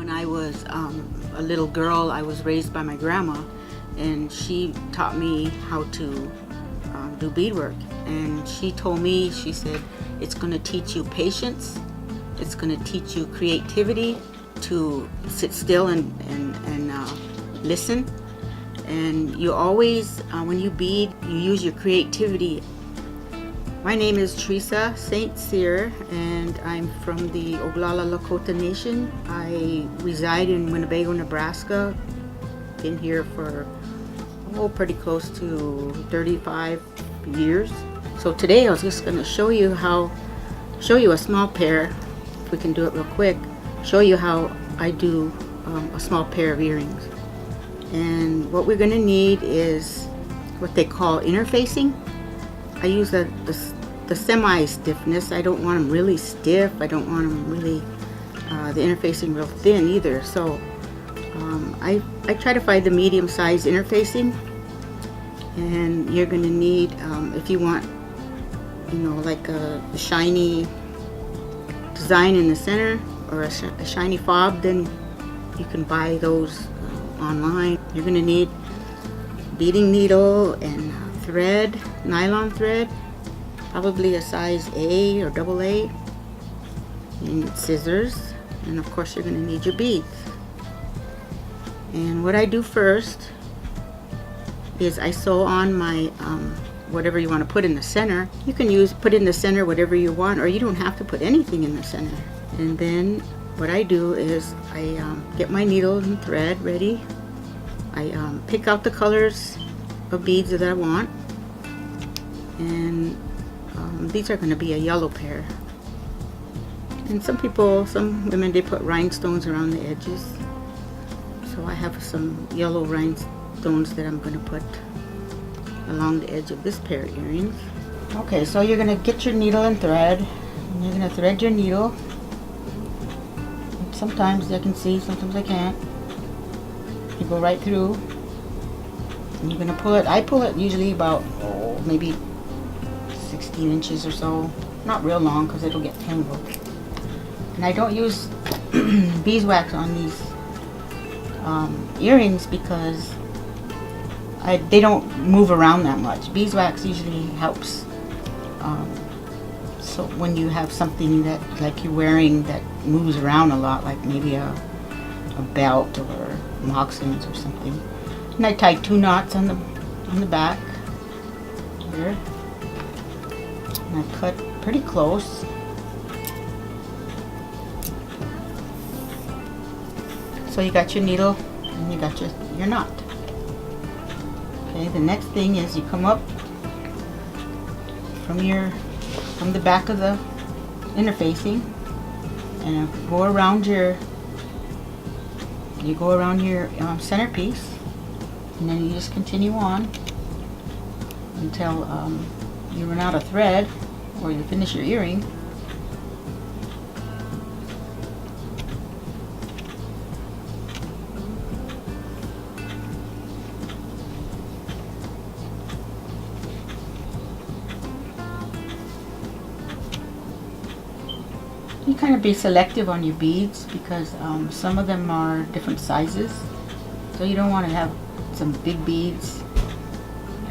When I was a little girl, I was raised by my grandma, and she taught me how to do beadwork. And she told me, she said, it's going to teach you patience, it's going to teach you creativity, to sit still and listen. And you always, when you bead, you use your creativity. My name is Therese St.Cyr, and I'm from the Oglala Lakota Nation. I reside in Winnebago, Nebraska. Been here for pretty close to 35 years. So today I was just going to show you a small pair, if we can do it real quick, show you how I do a small pair of earrings. And what we're going to need is what they call interfacing. I use the semi-stiffness. I don't want them really stiff. I don't want them really, the interfacing real thin either. So I try to find the medium-sized interfacing. And you're going to need, if you want, like a shiny design in the center or a shiny fob, then you can buy those online. You're going to need beading needle and thread, nylon thread, probably a size A or double A, and scissors, and of course you're going to need your beads. And what I do first is I sew on my whatever you want to put in the center. You can put in the center whatever you want, or you don't have to put anything in the center. And then what I do is I get my needle and thread ready. I pick out the colors of beads that I want, and these are going to be a yellow pair. And some women, they put rhinestones around the edges. So I have some yellow rhinestones that I'm going to put along the edge of this pair of earrings. Okay, so you're going to get your needle and thread, and you're going to thread your needle. Sometimes I can see, sometimes I can't. You go right through, and you're going to pull it. I pull it usually about maybe 16 inches or so. Not real long, because it'll get tangled. And I don't use beeswax on these earrings because they don't move around that much. Beeswax usually helps. So when you have something that like you're wearing that moves around a lot, like maybe a belt or moccasins or something. And I tie 2 knots on the back here. And I cut pretty close. So you got your needle and you got your knot. Okay, the next thing is you come up from the back of the interfacing and go around your centerpiece, and then you just continue on until you run out of thread or you finish your earring. You kind of be selective on your beads because some of them are different sizes, so you don't want to have some big beads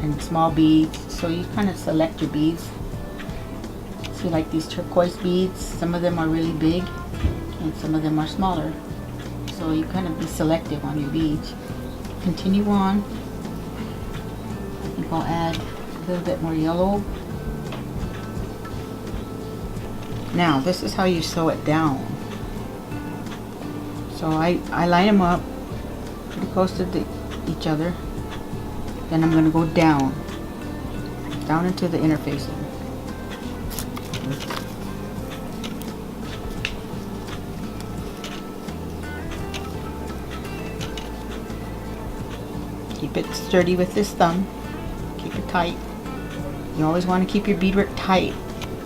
and small beads, so you kind of select your beads. See, like these turquoise beads, some of them are really big and some of them are smaller, so you kind of be selective on your beads. Continue on. I think I'll add a little bit more yellow. Now, this is how you sew it down. So I line them up pretty close to each other. Then I'm going to go down into the interfacing. Keep it sturdy with this thumb. Keep it tight. You always want to keep your beadwork tight.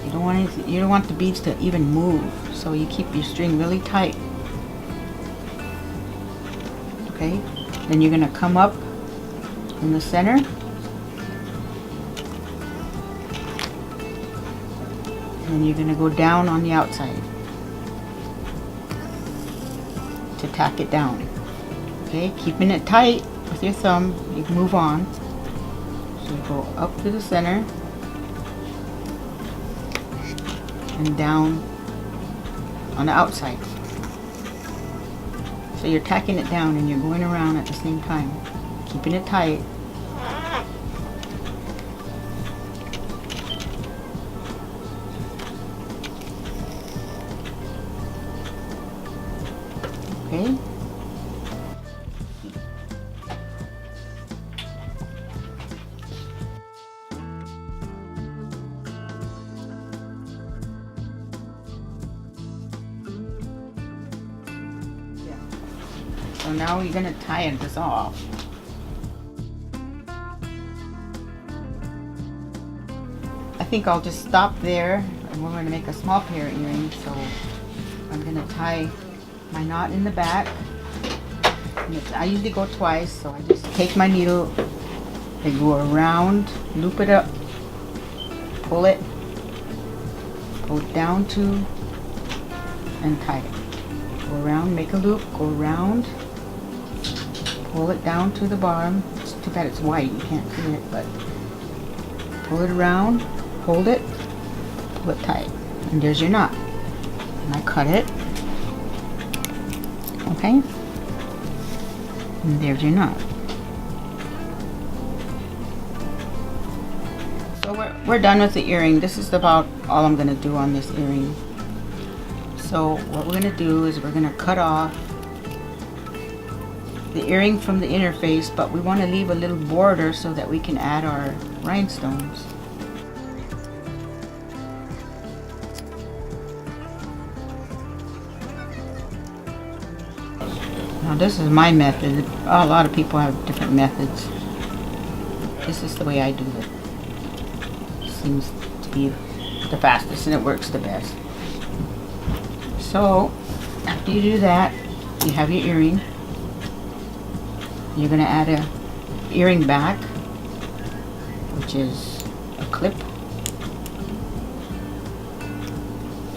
You don't want the beads to even move, so you keep your string really tight. Okay, then you're going to come up in the center and you're going to go down on the outside. to tack it down. Okay, keeping it tight with your thumb, you can move on. So you go up to the center and down on the outside. So you're tacking it down and you're going around at the same time, keeping it tight. Okay. So now you're going to tie this off. I think I'll just stop there, and we're going to make a small pair of earrings. So I'm going to tie my knot in the back. I usually go twice, so I just take my needle, I go around, loop it up, pull it, go down to, and tie it. Go around, make a loop, go around, pull it down to the bottom. It's too bad it's white, you can't see it, but pull it around, hold it, pull it tight, and there's your knot. And I cut it. Okay, and there's your knot. So we're done with the earring. This is about all I'm going to do on this earring. So what we're going to do is we're going to cut off the earring from the interface, but we want to leave a little border so that we can add our rhinestones. Now this is my method. A lot of people have different methods. This is the way I do it. Seems to be the fastest and it works the best. So after you do that, you have your earring. You're going to add a earring back, which is a clip.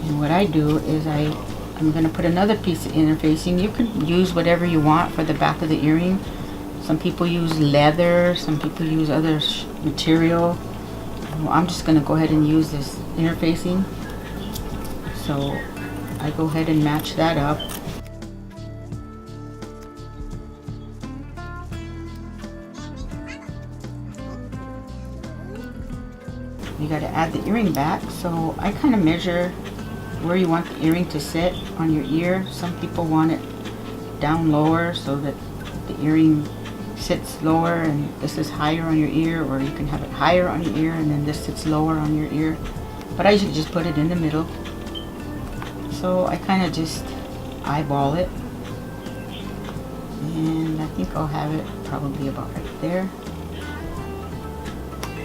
And what I do is I'm going to put another piece of interfacing. You can use whatever you want for the back of the earring. Some people use leather, some people use other material. Well, I'm just going to go ahead and use this interfacing. So I go ahead and match that up. You got to add the earring back, so I kind of measure where you want the earring to sit on your ear. Some people want it down lower so that the earring sits lower and this is higher on your ear, or you can have it higher on your ear and then this sits lower on your ear. But I usually just put it in the middle. So I kind of just eyeball it, and I think I'll have it probably about right there.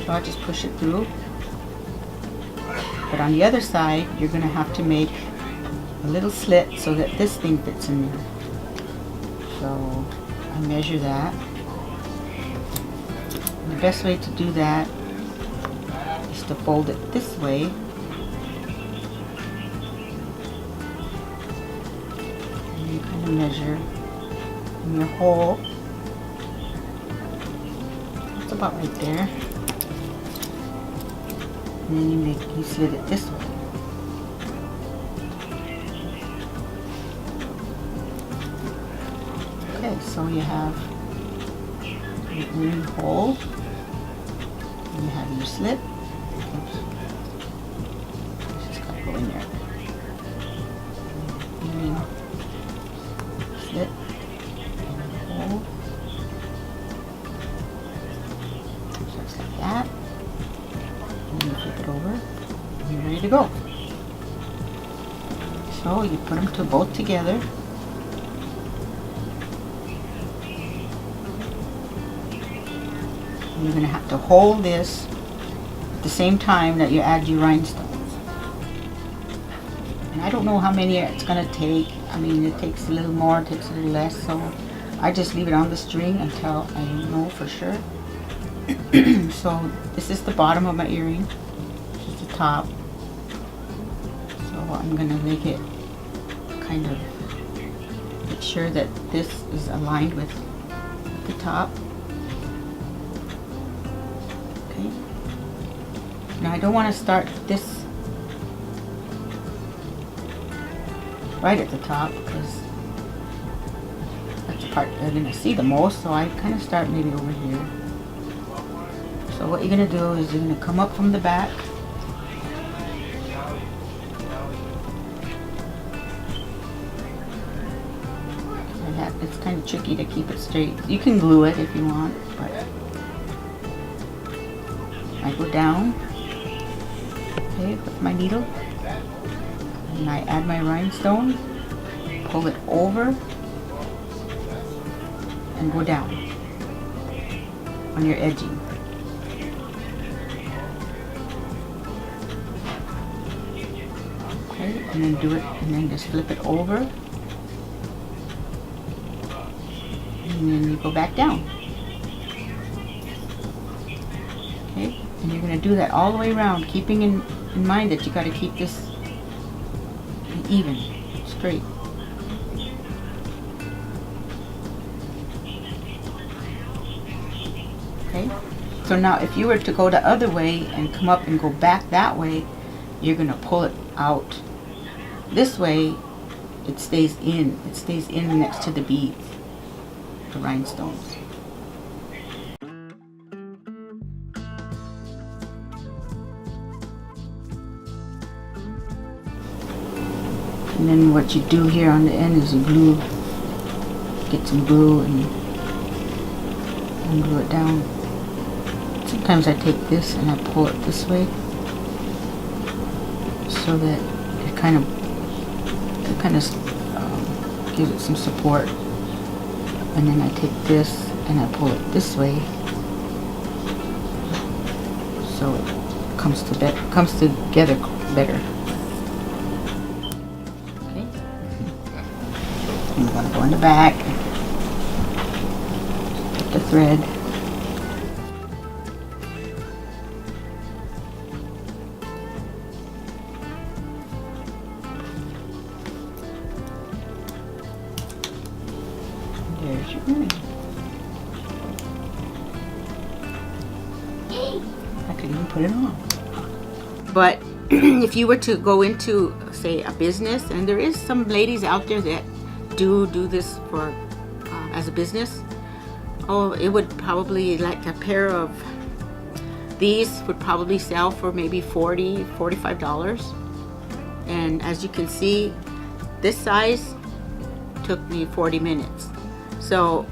So I'll just push it through. But on the other side, you're going to have to make a little slit so that this thing fits in there. So I measure that. And the best way to do that is to fold it this way. And you kind of measure in your hole. It's about right there. And then you slit it this way. Okay, so you have your earring hole, and you have your slit. Oops. Just gotta go in there. Earring slit and hole. Just like that. And you flip it over, and you're ready to go. So you put them both together. And you're going to have to hold this at the same time that you add your rhinestones. And I don't know how many it's going to take. I mean, it takes a little more, it takes a little less, so I just leave it on the string until I know for sure. So this is the bottom of my earring. This is the top. So I'm going to make it kind of Make sure that this is aligned with the top. Okay. Now I don't want to start this right at the top because that's the part they're going to see the most, so I kind of start maybe over here. So what you're going to do is you're going to come up from the back. It's kind of tricky to keep it straight. You can glue it if you want, but I go down, okay, with my needle, and I add my rhinestone, pull it over, and go down on your edging. Okay, and then do it, and then just flip it over. And then you go back down. Okay, and you're going to do that all the way around, keeping in mind that you got to keep this even, straight. Okay, so now if you were to go the other way and come up and go back that way, you're going to pull it out. This way, it stays in. It stays in next to the beads. The rhinestones. And then what you do here on the end is you glue, get some glue and glue it down. Sometimes I take this and I pull it this way so that it kind of gives it some support. And then I take this and I pull it this way so it comes together better. Okay. I'm going to go in the back, put the thread. There's your ring. I could even put it on. But if you were to go into, say, a business, and there is some ladies out there that do this for as a business, oh, it would probably, like a pair of these would probably sell for maybe $45. And as you can see, this size took me 40 minutes. So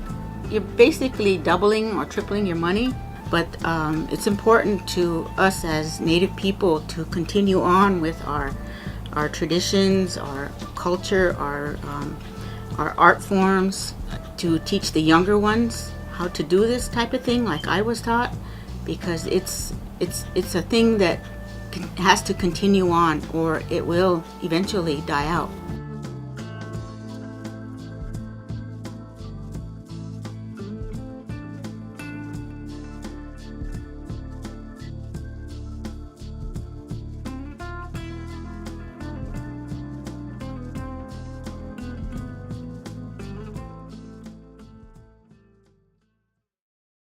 you're basically doubling or tripling your money, but it's important to us as Native people to continue on with our traditions, our culture, our art forms, to teach the younger ones how to do this type of thing like I was taught, because it's a thing that has to continue on or it will eventually die out.